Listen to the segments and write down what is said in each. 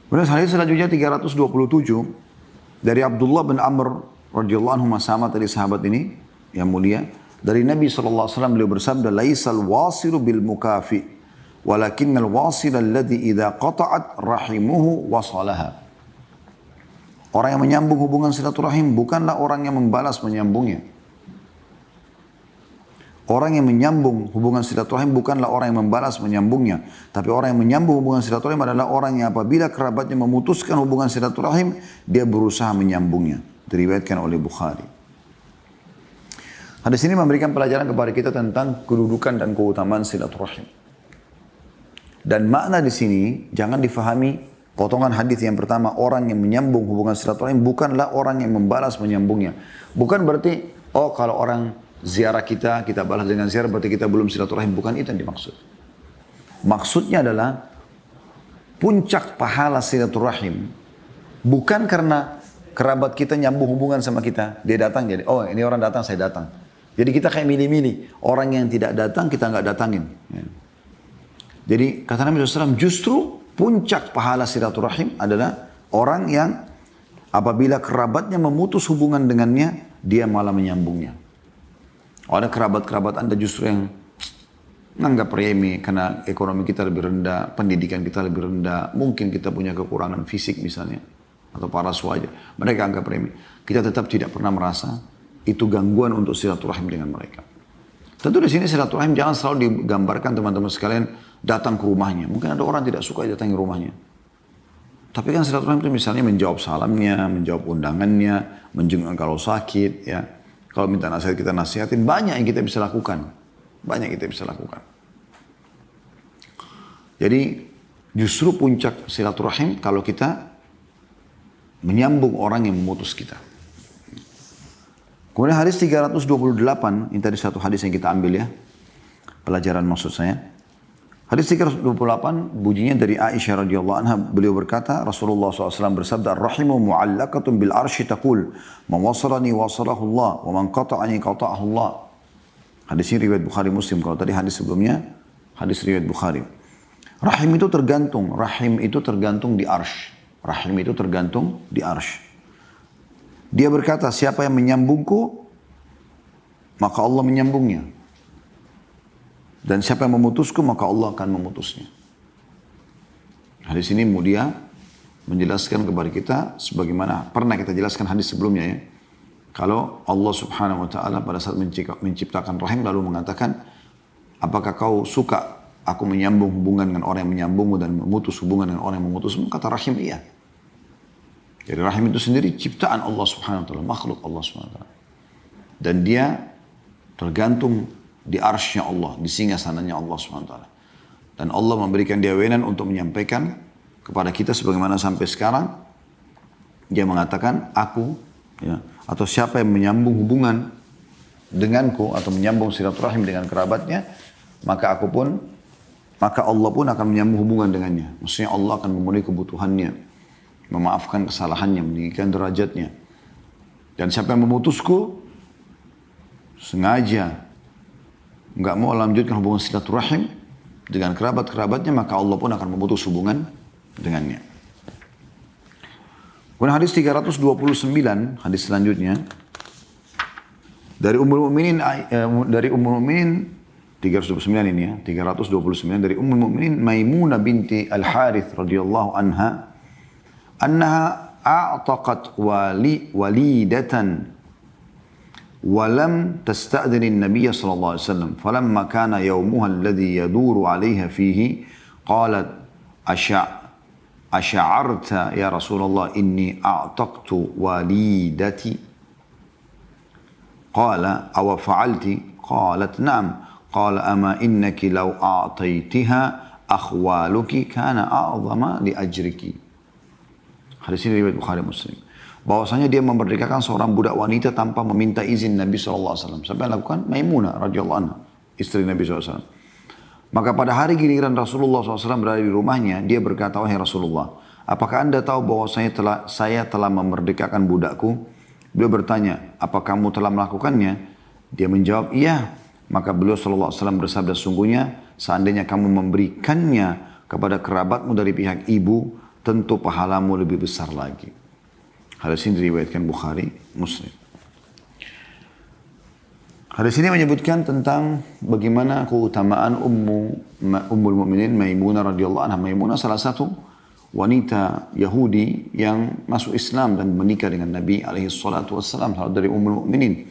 Kemudian hadis selanjutnya 327 dari Abdullah bin Amr radhiyallahu anhu, sama tadi sahabat ini yang mulia, dari Nabi SAW beliau bersabda, laisal wasilu bil mukafi walakinnal wasil alladhi idza qata'at rahimuhu wasalaha. Orang yang menyambung hubungan silaturahim bukanlah orang yang membalas menyambungnya. Orang yang menyambung hubungan silaturahim bukanlah orang yang membalas menyambungnya. Tapi orang yang menyambung hubungan silaturahim adalah orang yang apabila kerabatnya memutuskan hubungan silaturahim, dia berusaha menyambungnya. Diriwayatkan oleh Bukhari. Hadis ini memberikan pelajaran kepada kita tentang kedudukan dan keutamaan silaturahim. Dan makna di sini jangan difahami potongan hadis yang pertama, orang yang menyambung hubungan silaturahim bukanlah orang yang membalas menyambungnya. Bukan berarti, oh kalau orang ziarah kita balas dengan ziarah berarti kita belum silaturahim. Bukan itu yang dimaksud. Maksudnya adalah puncak pahala silaturahim bukan karena kerabat kita nyambung hubungan sama kita. Dia datang jadi, oh ini orang datang saya datang. Jadi kita kayak milih-milih. Orang yang tidak datang kita nggak datangin. Jadi kata Nabi SAW, justru puncak pahala silaturahim adalah orang yang apabila kerabatnya memutus hubungan dengannya, dia malah menyambungnya. Ada kerabat-kerabat Anda justru yang menganggap remeh karena ekonomi kita lebih rendah, pendidikan kita lebih rendah, mungkin kita punya kekurangan fisik misalnya, atau paras wajah. Mereka anggap remeh. Kita tetap tidak pernah merasa itu gangguan untuk silaturahim dengan mereka. Tentu di sini silaturahim jangan selalu digambarkan teman-teman sekalian datang ke rumahnya. Mungkin ada orang tidak suka datang ke rumahnya. Tapi kan silaturahim itu misalnya menjawab salamnya, menjawab undangannya, menjenguk kalau sakit, ya. Kalau minta nasihat kita nasihatin, banyak yang kita bisa lakukan. Banyak yang kita bisa lakukan. Jadi justru puncak silaturahim kalau kita menyambung orang yang memutus kita. Kemudian hadis 328, ini tadi satu hadis yang kita ambil ya. Pelajaran maksud saya. Hadis 328 bunyinya dari Aisyah radhiyallahu anha, beliau berkata Rasulullah SAW bersabda, "Rahimu mu'allaqatun bil arsy taqul, man wasalani wasalahu Allah, wa man qata'ani qata'ahu Allah." Hadis ini riwayat Bukhari Muslim. Kalau tadi hadis sebelumnya hadis riwayat Bukhari. Rahim itu tergantung di arsy. Rahim itu tergantung di arsy. Dia berkata, siapa yang menyambungku, maka Allah menyambungnya. Dan siapa yang memutusku, maka Allah akan memutusnya. Hadis ini mulia menjelaskan kepada kita, sebagaimana pernah kita jelaskan hadis sebelumnya ya. Kalau Allah subhanahu wa ta'ala pada saat menciptakan rahim lalu mengatakan, apakah kau suka aku menyambung hubungan dengan orang yang menyambungmu dan memutus hubungan dengan orang yang memutusmu? Kata rahim iya. Jadi rahim itu sendiri ciptaan Allah subhanahu wa ta'ala, makhluk Allah subhanahu wa ta'ala. Dan dia tergantung di arsy-Nya Allah, di singgasananya Allah SWT. Dan Allah memberikan dia wewenang untuk menyampaikan kepada kita sebagaimana sampai sekarang. Dia mengatakan, aku, ya, atau siapa yang menyambung hubungan denganku, atau menyambung silaturahim dengan kerabatnya, maka Allah pun akan menyambung hubungan dengannya. Maksudnya Allah akan memenuhi kebutuhannya, memaafkan kesalahannya, meninggikan derajatnya. Dan siapa yang memutusku, sengaja nggak mau lanjutkan hubungan silaturahim dengan kerabat-kerabatnya, maka Allah pun akan memutus hubungan dengannya. Kemudian hadis 329, hadis selanjutnya dari Ummul Mukminin 329 ini ya, 329 dari Ummul Mukminin Maimunah binti Al-Harith radhiyallahu anha, annaha a'taqat walidatan ولم تستأذن النبي صلى الله عليه وسلم فلما كان يومها الذي يدور عليها فيه قالت أشعرت يا رسول الله إني أعتقت والدتي قال أو فعلت قالت نعم قال أما إنك لو أعطيتها أخوالك كان أعظم لأجرك. Hadis ini riwayat Bukhari Muslim. Bahwasanya dia memerdekakan seorang budak wanita tanpa meminta izin Nabi SAW. Sampai lakukan Maimunah radhiyallahu anha, istri Nabi SAW. Maka pada hari giliran Rasulullah SAW berada di rumahnya, dia berkata, wahai Rasulullah, apakah anda tahu bahwasanya saya telah memerdekakan budakku? Beliau bertanya, apa kamu telah melakukannya? Dia menjawab, iya. Maka beliau SAW bersabda, sungguhnya seandainya kamu memberikannya kepada kerabatmu dari pihak ibu, tentu pahalamu lebih besar lagi. Hadis ini diriwayatkan Bukhari, Muslim. Hadis ini menyebutkan tentang bagaimana keutamaan Ummul Mukminin Maimunah radhiyallahu anha. Maimunah salah satu wanita Yahudi yang masuk Islam dan menikah dengan Nabi alaihi salatu wassalam, dari Ummul Mukminin.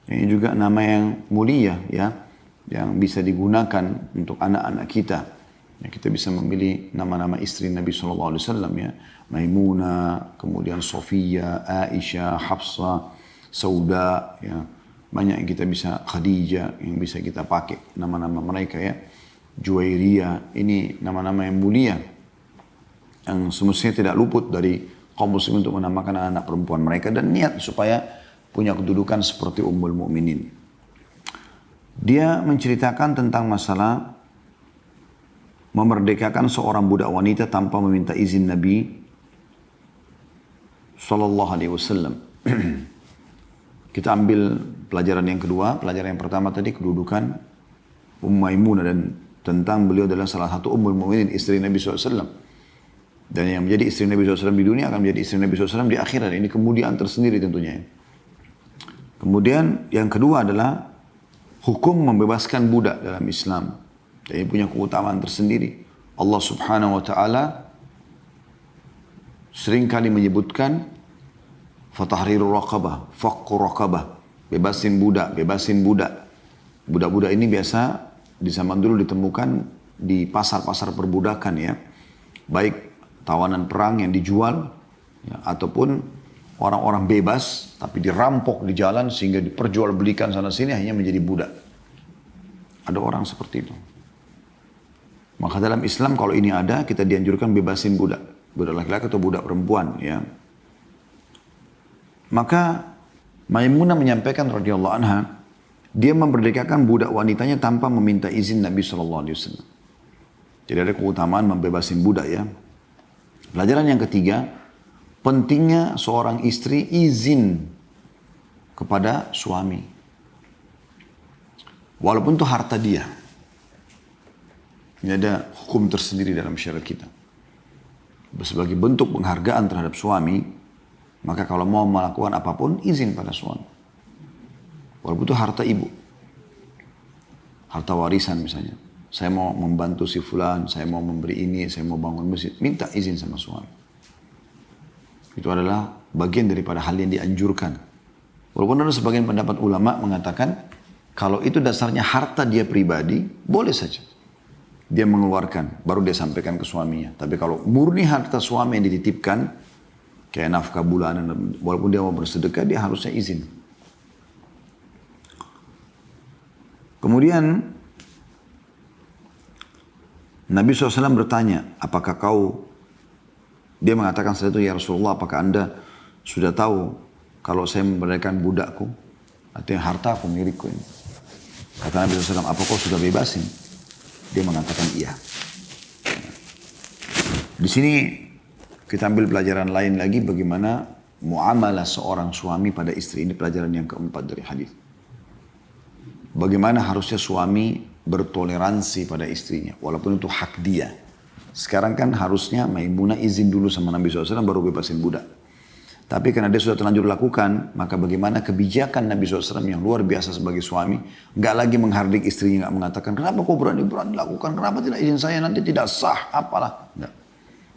Ini juga nama yang mulia ya, yang bisa digunakan untuk anak-anak kita. Ya, kita bisa memilih nama-nama istri Nabi SAW ya. Maimunah, kemudian Sofia, Aisyah, Hafsah, Sauda ya. Banyak yang kita bisa, Khadijah yang bisa kita pakai nama-nama mereka ya. Juwairiyah, ini nama-nama yang mulia yang semestinya tidak luput dari kaum muslimin untuk menamakan anak perempuan mereka dan niat supaya punya kedudukan seperti Ummul Mukminin. Dia menceritakan tentang masalah memerdekakan seorang budak wanita tanpa meminta izin Nabi sallallahu alaihi wasallam. Kita ambil pelajaran yang kedua. Pelajaran yang pertama tadi kedudukan Maimunah dan tentang beliau adalah salah satu Ummul Mukminin, istri Nabi SAW. Dan yang menjadi istri Nabi SAW di dunia akan menjadi istri Nabi SAW di akhirat. Ini kemudian tersendiri tentunya. Kemudian yang kedua adalah hukum membebaskan budak dalam Islam. Jadi punya keutamaan tersendiri. Allah Subhanahu wa Ta'ala seringkali menyebutkan fatahriru raqabah, fakku raqabah, bebasin budak, bebasin budak. Budak-budak ini biasa di zaman dulu ditemukan di pasar-pasar perbudakan ya. Baik tawanan perang yang dijual ya, ataupun orang-orang bebas tapi dirampok di jalan sehingga diperjualbelikan sana sini hanya menjadi budak. Ada orang seperti itu. Maka dalam Islam kalau ini ada, kita dianjurkan bebasin budak. Budak laki-laki atau budak perempuan ya. Maka Maimunah menyampaikan radhiyallahu anha, dia memerdekakan budak wanitanya tanpa meminta izin Nabi SAW. Jadi ada keutamaan membebasin budak ya. Pelajaran yang ketiga, pentingnya seorang istri izin kepada suami. Walaupun itu harta dia. Ini ada hukum tersendiri dalam syariat kita. Sebagai bentuk penghargaan terhadap suami, maka kalau mau melakukan apapun, izin pada suami. Walaupun itu harta ibu. Harta warisan misalnya. Saya mau membantu si fulan, saya mau memberi ini, saya mau bangun masjid. Minta izin sama suami. Itu adalah bagian daripada hal yang dianjurkan. Walaupun ada sebagian pendapat ulama mengatakan, kalau itu dasarnya harta dia pribadi, boleh saja. Dia mengeluarkan, baru dia sampaikan ke suaminya. Tapi kalau murni harta suami yang dititipkan, kayak nafkah bulanan, walaupun dia mau bersedekah, dia harusnya izin. Kemudian Nabi SAW bertanya, apakah dia mengatakan setelah itu, ya Rasulullah, apakah anda sudah tahu kalau saya memerdekakan budakku, artinya hartaku, milikku ini. Kata Nabi SAW, apa kau sudah bebasin? Dia mengatakan iya. Di sini kita ambil pelajaran lain lagi bagaimana muamalah seorang suami pada istri. Ini pelajaran yang keempat dari hadis. Bagaimana harusnya suami bertoleransi pada istrinya, walaupun itu hak dia. Sekarang kan harusnya Maimunah izin dulu sama Nabi SAW baru bebasin budak. Tapi karena dia sudah terlanjur lakukan, maka bagaimana kebijakan Nabi SAW yang luar biasa sebagai suami, nggak lagi menghardik istrinya, nggak mengatakan, kenapa kau berani lakukan, kenapa tidak izin saya, nanti tidak sah, apalah. Nggak.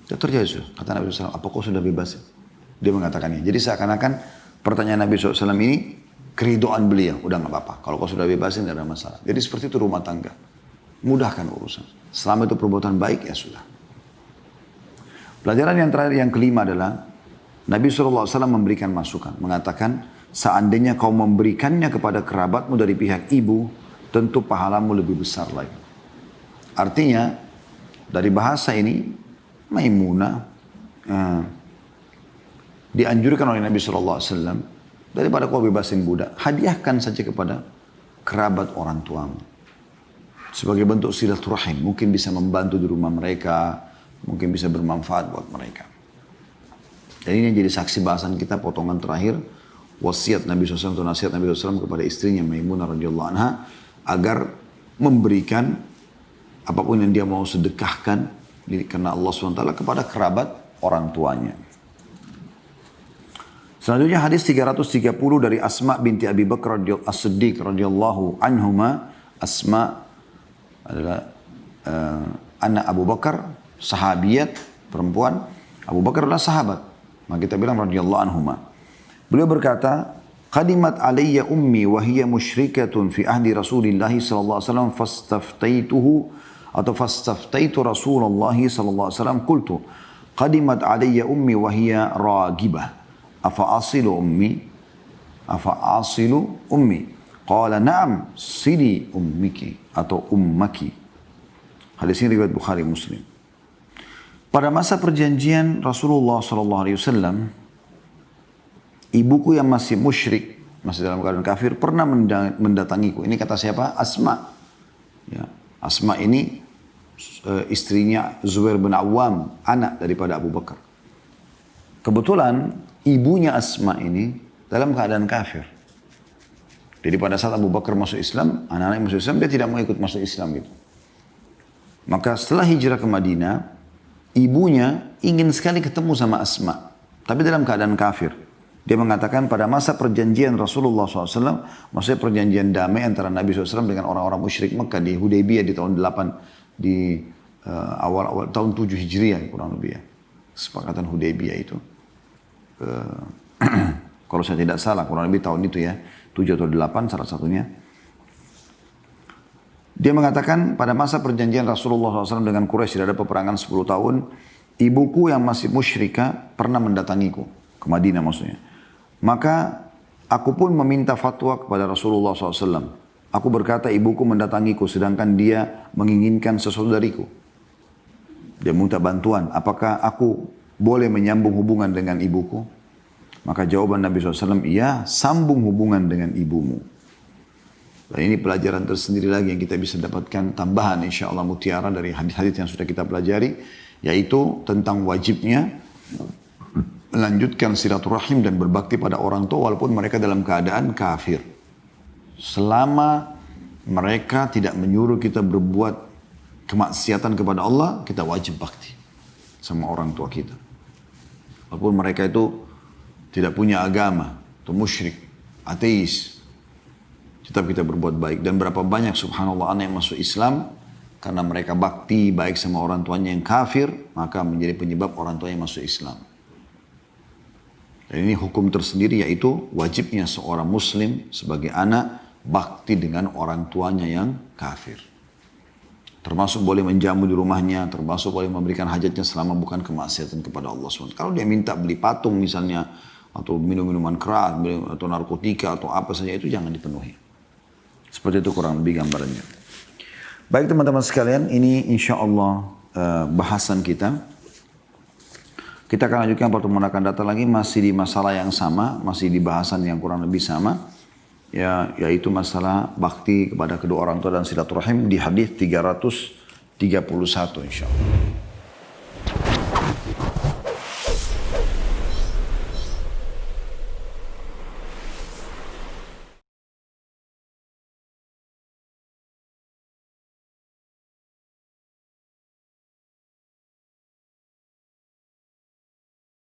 Itu terjadi, kata Nabi SAW, apa kau sudah bebas? Dia mengatakannya. Jadi seakan-akan pertanyaan Nabi SAW ini keridoan beliau. Udah gak apa-apa. Kalau kau sudah bebasin gak ada masalah. Jadi seperti itu rumah tangga. Mudahkan urusan. Selama itu perbuatan baik ya sudah. Pelajaran yang terakhir yang kelima adalah Nabi SAW memberikan masukan. Mengatakan seandainya kau memberikannya kepada kerabatmu dari pihak ibu, tentu pahalamu lebih besar lagi. Artinya dari bahasa ini Maimunah dianjurkan oleh Nabi SAW, daripada kau bebasin budak, hadiahkan saja kepada kerabat orang tuamu. Sebagai bentuk silaturahim, mungkin bisa membantu di rumah mereka, mungkin bisa bermanfaat buat mereka. Dan ini jadi saksi bahasan kita potongan terakhir, wasiat Nabi SAW atau nasihat Nabi SAW kepada istrinya Maimunah radhiyallahu anha, agar memberikan apapun yang dia mau sedekahkan karena Allah SWT kepada kerabat orang tuanya. Selanjutnya hadis 330 dari Asma binti Abi Bakar As-Siddiq radhiyallahu anhuma. Asma adalah anak Abu Bakar, sahabiat perempuan. Abu Bakar adalah sahabat. Maka kita bilang radhiyallahu anhuma. Beliau berkata, "Qadimat alayya ummi wa hiya musyrikatun fi ahdi Rasulillah sallallahu alaihi wasallam fastaftaituhu atau fastaftaitu Rasulullah sallallahu alaihi wasallam qultu qadimat alayya ummi wa hiya ragibah afa asilu ummi qala na'am sili ummiki atau ummaki." Hadis ini riwayat Bukhari Muslim. Pada masa perjanjian Rasulullah SAW, ibuku yang masih musyrik, masih dalam keadaan kafir, pernah mendatangiku. Ini kata siapa? Asma. Ya. Asma ini istrinya Zubair bin Awam, anak daripada Abu Bakar. Kebetulan ibunya Asma ini dalam keadaan kafir. Jadi pada saat Abu Bakar masuk Islam, anak-anak masuk Islam, dia tidak mau ikut masuk Islam gitu. Maka setelah hijrah ke Madinah, ibunya ingin sekali ketemu sama Asma, tapi dalam keadaan kafir. Dia mengatakan pada masa perjanjian Rasulullah SAW, maksudnya perjanjian damai antara Nabi SAW dengan orang-orang musyrik Mekah di Hudaybiyah di tahun 8, di awal-awal tahun 7 Hijriah kurang lebih ya. Kesepakatan Hudaybiyah itu. Kalau saya tidak salah kurang lebih tahun itu ya, 7 atau 8 salah satunya. Dia mengatakan pada masa perjanjian Rasulullah SAW dengan Quraisy tidak ada peperangan 10 tahun. Ibuku yang masih musyrika pernah mendatangiku. Ke Madinah maksudnya. Maka aku pun meminta fatwa kepada Rasulullah SAW. Aku berkata ibuku mendatangiku sedangkan dia menginginkan sesuatu dariku. Dia minta bantuan. Apakah aku boleh menyambung hubungan dengan ibuku? Maka jawaban Nabi SAW, iya, sambung hubungan dengan ibumu. Dan ini pelajaran tersendiri lagi yang kita bisa dapatkan tambahan insya Allah mutiara dari hadis-hadis yang sudah kita pelajari. Yaitu tentang wajibnya melanjutkan silaturahim dan berbakti pada orang tua walaupun mereka dalam keadaan kafir. Selama mereka tidak menyuruh kita berbuat kemaksiatan kepada Allah, kita wajib bakti sama orang tua kita. Walaupun mereka itu tidak punya agama, atau musyrik, ateis, tetap kita berbuat baik. Dan berapa banyak subhanallah anak yang masuk Islam karena mereka bakti baik sama orang tuanya yang kafir, maka menjadi penyebab orang tuanya masuk Islam. Dan ini hukum tersendiri yaitu wajibnya seorang muslim sebagai anak bakti dengan orang tuanya yang kafir. Termasuk boleh menjamu di rumahnya, termasuk boleh memberikan hajatnya selama bukan kemaksiatan kepada Allah SWT. Kalau dia minta beli patung misalnya, atau minum-minuman keras, atau narkotika, atau apa saja itu jangan dipenuhi. Seperti itu kurang lebih gambarannya. Baik teman-teman sekalian, ini insya Allah bahasan kita. Kita akan lanjutkan pertemuan akan datang lagi masih di masalah yang sama, masih di bahasan yang kurang lebih sama. Ya, yaitu masalah bakti kepada kedua orang tua dan silaturahim di hadis 331 insya Allah.